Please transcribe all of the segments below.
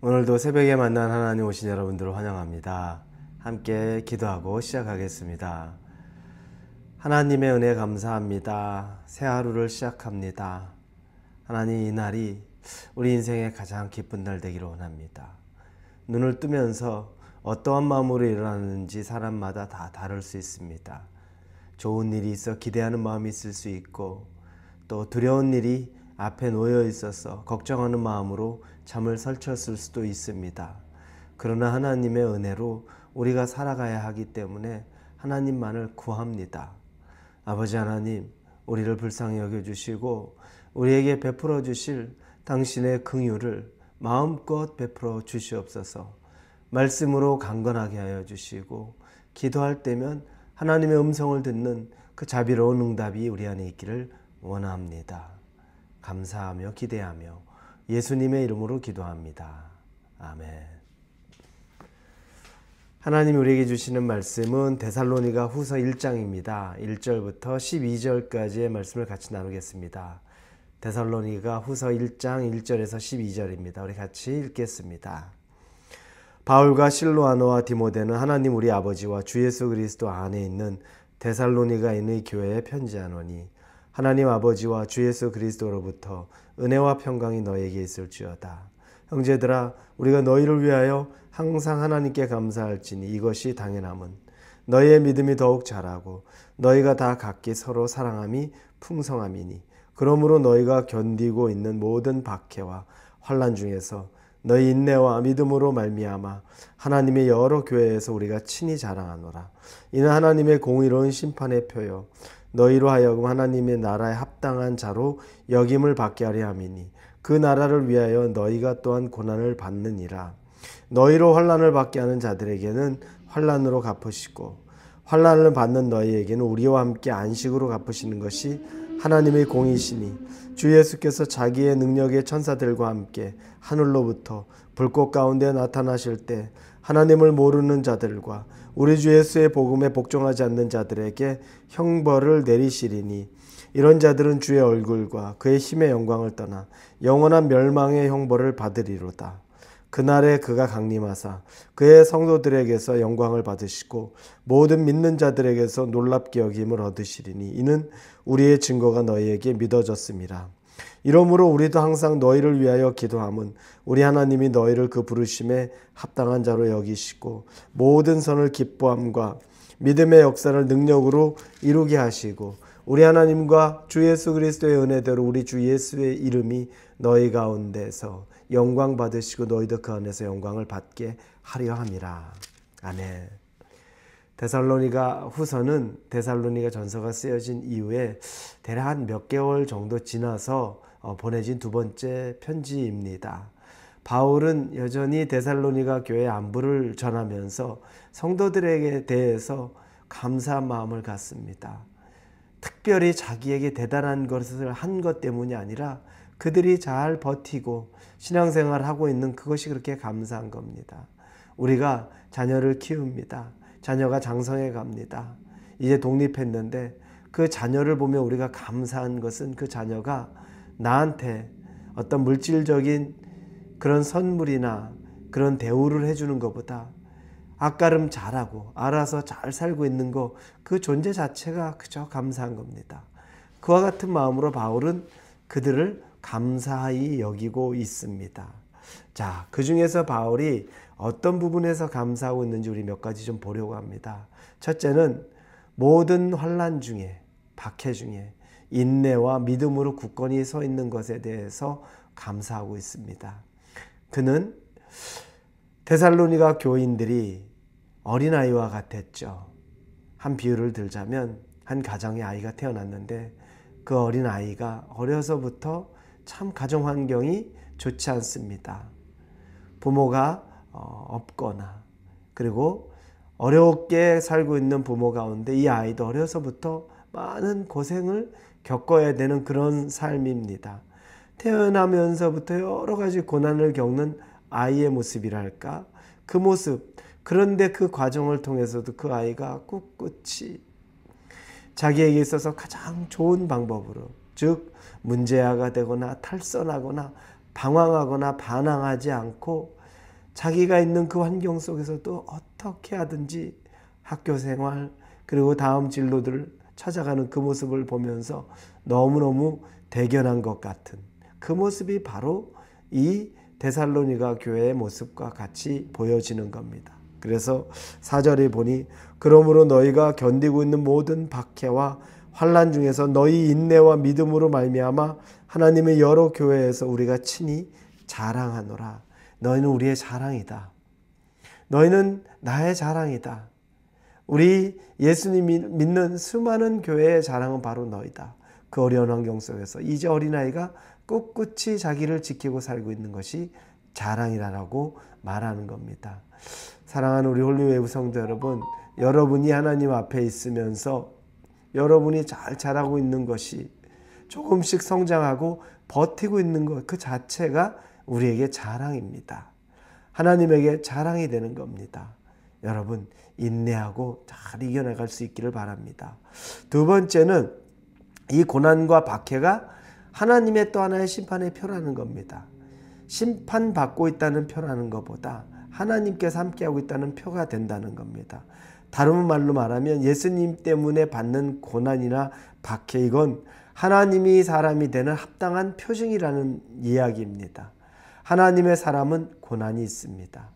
오늘도 새벽에 만난 하나님 오신 여러분들을 환영합니다. 함께 기도하고 시작하겠습니다. 하나님의 은혜 감사합니다. 새 하루를 시작합니다. 하나님, 이 날이 우리 인생의 가장 기쁜 날 되기를 원합니다. 눈을 뜨면서 어떠한 마음으로 일어나는지 사람마다 다 다를 수 있습니다. 좋은 일이 있어 기대하는 마음이 있을 수 있고, 또 두려운 일이 앞에 놓여 있어서 걱정하는 마음으로 잠을 설쳤을 수도 있습니다. 그러나 하나님의 은혜로 우리가 살아가야 하기 때문에 하나님만을 구합니다. 아버지 하나님, 우리를 불쌍히 여겨주시고 우리에게 베풀어 주실 당신의 긍휼을 마음껏 베풀어 주시옵소서. 말씀으로 강건하게 하여 주시고, 기도할 때면 하나님의 음성을 듣는 그 자비로운 응답이 우리 안에 있기를 원합니다. 감사하며 기대하며 예수님의 이름으로 기도합니다. 아멘. 하나님이 우리에게 주시는 말씀은 데살로니가 후서 1장입니다. 1절부터 12절까지의 말씀을 같이 나누겠습니다. 데살로니가 후서 1장 1절에서 12절입니다. 우리 같이 읽겠습니다. 바울과 실로아노와 디모데는 하나님 우리 아버지와 주 예수 그리스도 안에 있는 데살로니가인의 교회에 편지하노니, 하나님 아버지와 주 예수 그리스도로부터 은혜와 평강이 너에게 있을지어다. 형제들아, 우리가 너희를 위하여 항상 하나님께 감사할지니 이것이 당연함은 너희의 믿음이 더욱 자라고 너희가 다 각기 서로 사랑함이 풍성함이니, 그러므로 너희가 견디고 있는 모든 박해와 환난 중에서 너희 인내와 믿음으로 말미암아 하나님의 여러 교회에서 우리가 친히 자랑하노라. 이는 하나님의 공의로운 심판의 표요 너희로 하여금 하나님의 나라에 합당한 자로 여김을 받게 하려 함이니, 그 나라를 위하여 너희가 또한 고난을 받느니라. 너희로 환난을 받게 하는 자들에게는 환난으로 갚으시고 환난을 받는 너희에게는 우리와 함께 안식으로 갚으시는 것이 하나님의 공이시니, 주 예수께서 자기의 능력의 천사들과 함께 하늘로부터 불꽃 가운데 나타나실 때 하나님을 모르는 자들과 우리 주 예수의 복음에 복종하지 않는 자들에게 형벌을 내리시리니, 이런 자들은 주의 얼굴과 그의 힘의 영광을 떠나 영원한 멸망의 형벌을 받으리로다. 그날에 그가 강림하사 그의 성도들에게서 영광을 받으시고 모든 믿는 자들에게서 놀랍게 여김을 얻으시리니, 이는 우리의 증거가 너희에게 믿어졌음이라. 이러므로 우리도 항상 너희를 위하여 기도함은 우리 하나님이 너희를 그 부르심에 합당한 자로 여기시고 모든 선을 기뻐함과 믿음의 역사를 능력으로 이루게 하시고, 우리 하나님과 주 예수 그리스도의 은혜대로 우리 주 예수의 이름이 너희 가운데서 영광 받으시고 너희도 그 안에서 영광을 받게 하려 함이라. 아멘. 데살로니가 후서는 데살로니가 전서가 쓰여진 이후에 대략 한 몇 개월 정도 지나서 보내진 두 번째 편지입니다. 바울은 여전히 데살로니가 교회 안부를 전하면서 성도들에게 대해서 감사한 마음을 갖습니다. 특별히 자기에게 대단한 것을 한 것 때문이 아니라 그들이 잘 버티고 신앙생활을 하고 있는 그것이 그렇게 감사한 겁니다. 우리가 자녀를 키웁니다. 자녀가 장성해 갑니다. 이제 독립했는데 그 자녀를 보며 우리가 감사한 것은 그 자녀가 나한테 어떤 물질적인 그런 선물이나 그런 대우를 해주는 것보다 앞가름 잘하고 알아서 잘 살고 있는 거, 그 존재 자체가 그저 감사한 겁니다. 그와 같은 마음으로 바울은 그들을 감사히 여기고 있습니다. 자, 그 중에서 바울이 어떤 부분에서 감사하고 있는지 우리 몇 가지 좀 보려고 합니다. 첫째는 모든 환난 중에, 박해 중에 인내와 믿음으로 굳건히 서 있는 것에 대해서 감사하고 있습니다. 그는 데살로니가 교인들이 어린아이와 같았죠. 한 비유를 들자면, 한 가정에 아이가 태어났는데 그 어린아이가 어려서부터 참 가정 환경이 좋지 않습니다. 부모가 없거나, 그리고 어렵게 살고 있는 부모 가운데 이 아이도 어려서부터 많은 고생을 겪어야 되는 그런 삶입니다. 태어나면서부터 여러 가지 고난을 겪는 아이의 모습이랄까, 그 모습. 그런데 그 과정을 통해서도 그 아이가 꿋꿋이 자기에게 있어서 가장 좋은 방법으로, 즉 문제아가 되거나 탈선하거나 방황하거나 반항하지 않고 자기가 있는 그 환경 속에서도 어떻게 하든지 학교 생활 그리고 다음 진로들을 찾아가는 그 모습을 보면서 너무너무 대견한 것 같은 그 모습이 바로 이 데살로니가 교회의 모습과 같이 보여지는 겁니다. 그래서 4절에 보니 그러므로 너희가 견디고 있는 모든 박해와 환난 중에서 너희 인내와 믿음으로 말미암아 하나님의 여러 교회에서 우리가 친히 자랑하노라. 너희는 우리의 자랑이다. 너희는 나의 자랑이다. 우리 예수님 믿는 수많은 교회의 자랑은 바로 너희다. 그 어려운 환경 속에서 이제 어린아이가 꿋꿋이 자기를 지키고 살고 있는 것이 자랑이라고 말하는 겁니다. 사랑하는 우리 홀리웨이 성도 여러분, 여러분이 하나님 앞에 있으면서 여러분이 잘 자라고 있는 것이 조금씩 성장하고 버티고 있는 것 그 자체가 우리에게 자랑입니다. 하나님에게 자랑이 되는 겁니다. 여러분 인내하고 잘 이겨나갈 수 있기를 바랍니다. 두 번째는 이 고난과 박해가 하나님의 또 하나의 심판의 표라는 겁니다. 심판받고 있다는 표라는 것보다 하나님께서 함께하고 있다는 표가 된다는 겁니다. 다른 말로 말하면 예수님 때문에 받는 고난이나 박해 이건 하나님이 사람이 되는 합당한 표징이라는 이야기입니다. 하나님의 사람은 고난이 있습니다.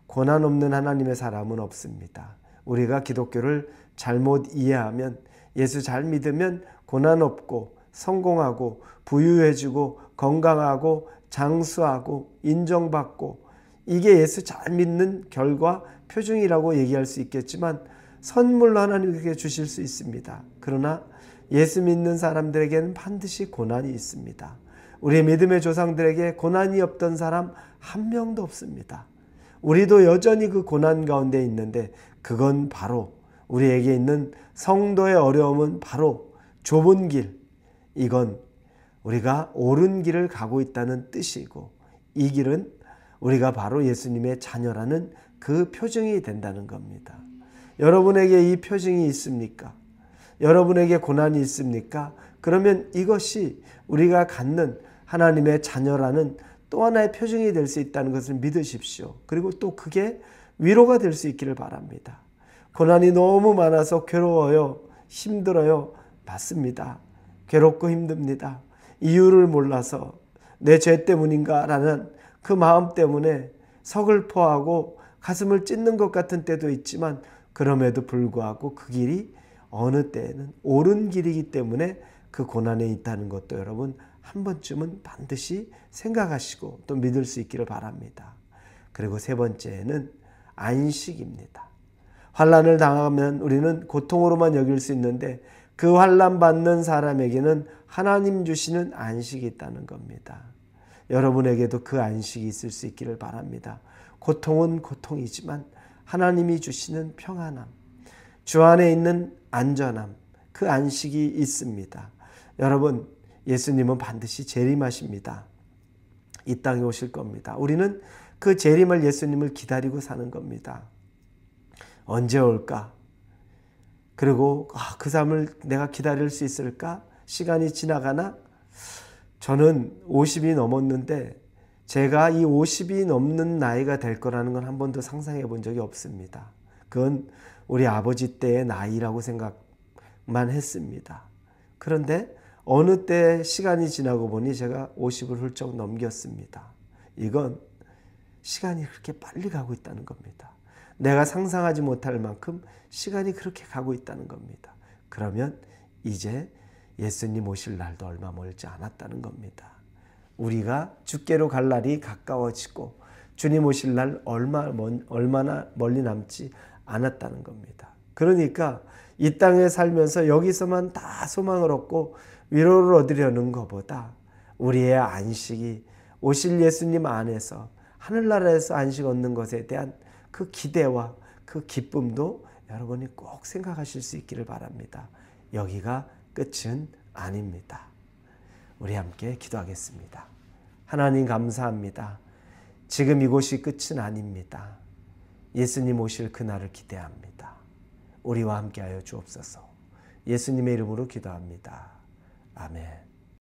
고난 없는 하나님의 사람은 없습니다. 우리가 기독교를 잘못 이해하면 예수 잘 믿으면 고난 없고 성공하고 부유해지고 건강하고 장수하고 인정받고 이게 예수 잘 믿는 결과 표징이라고 얘기할 수 있겠지만 선물로 하나님께 주실 수 있습니다. 그러나 예수 믿는 사람들에게는 반드시 고난이 있습니다. 우리 믿음의 조상들에게 고난이 없던 사람 한 명도 없습니다. 우리도 여전히 그 고난 가운데 있는데 그건 바로 우리에게 있는 성도의 어려움은 바로 좁은 길, 이건 우리가 옳은 길을 가고 있다는 뜻이고 이 길은 우리가 바로 예수님의 자녀라는 그 표징이 된다는 겁니다. 여러분에게 이 표징이 있습니까? 여러분에게 고난이 있습니까? 그러면 이것이 우리가 갖는 하나님의 자녀라는 또 하나의 표징이 될 수 있다는 것을 믿으십시오. 그리고 또 그게 위로가 될 수 있기를 바랍니다. 고난이 너무 많아서 괴로워요. 힘들어요. 맞습니다. 괴롭고 힘듭니다. 이유를 몰라서 내 죄 때문인가 라는 그 마음 때문에 서글퍼하고 가슴을 찢는 것 같은 때도 있지만 그럼에도 불구하고 그 길이 어느 때에는 옳은 길이기 때문에 그 고난에 있다는 것도 여러분 한 번쯤은 반드시 생각하시고 또 믿을 수 있기를 바랍니다. 그리고 세 번째는 안식입니다. 환난을 당하면 우리는 고통으로만 여길 수 있는데 그 환난 받는 사람에게는 하나님 주시는 안식이 있다는 겁니다. 여러분에게도 그 안식이 있을 수 있기를 바랍니다. 고통은 고통이지만 하나님이 주시는 평안함, 주 안에 있는 안전함, 그 안식이 있습니다. 여러분, 예수님은 반드시 재림하십니다. 이 땅에 오실 겁니다. 우리는 그 재림을 예수님을 기다리고 사는 겁니다. 언제 올까? 그리고 그 삶을 내가 기다릴 수 있을까? 시간이 지나가나? 저는 50이 넘었는데 제가 이 50이 넘는 나이가 될 거라는 건 한 번도 상상해 본 적이 없습니다. 그건 우리 아버지 때의 나이라고 생각만 했습니다. 그런데 어느 때 시간이 지나고 보니 제가 50을 훌쩍 넘겼습니다. 이건 시간이 그렇게 빨리 가고 있다는 겁니다. 내가 상상하지 못할 만큼 시간이 그렇게 가고 있다는 겁니다. 그러면 이제 예수님 오실 날도 얼마 멀지 않았다는 겁니다. 우리가 주께로 갈 날이 가까워지고 주님 오실 날 얼마나 멀리 남지 않았다는 겁니다. 그러니까 이 땅에 살면서 여기서만 다 소망을 얻고 위로를 얻으려는 것보다 우리의 안식이 오실 예수님 안에서 하늘나라에서 안식 얻는 것에 대한 그 기대와 그 기쁨도 여러분이 꼭 생각하실 수 있기를 바랍니다. 여기가 끝은 아닙니다. 우리 함께 기도하겠습니다. 하나님 감사합니다. 지금 이곳이 끝은 아닙니다. 예수님 오실 그날을 기대합니다. 우리와 함께하여 주옵소서. 예수님의 이름으로 기도합니다. 아멘.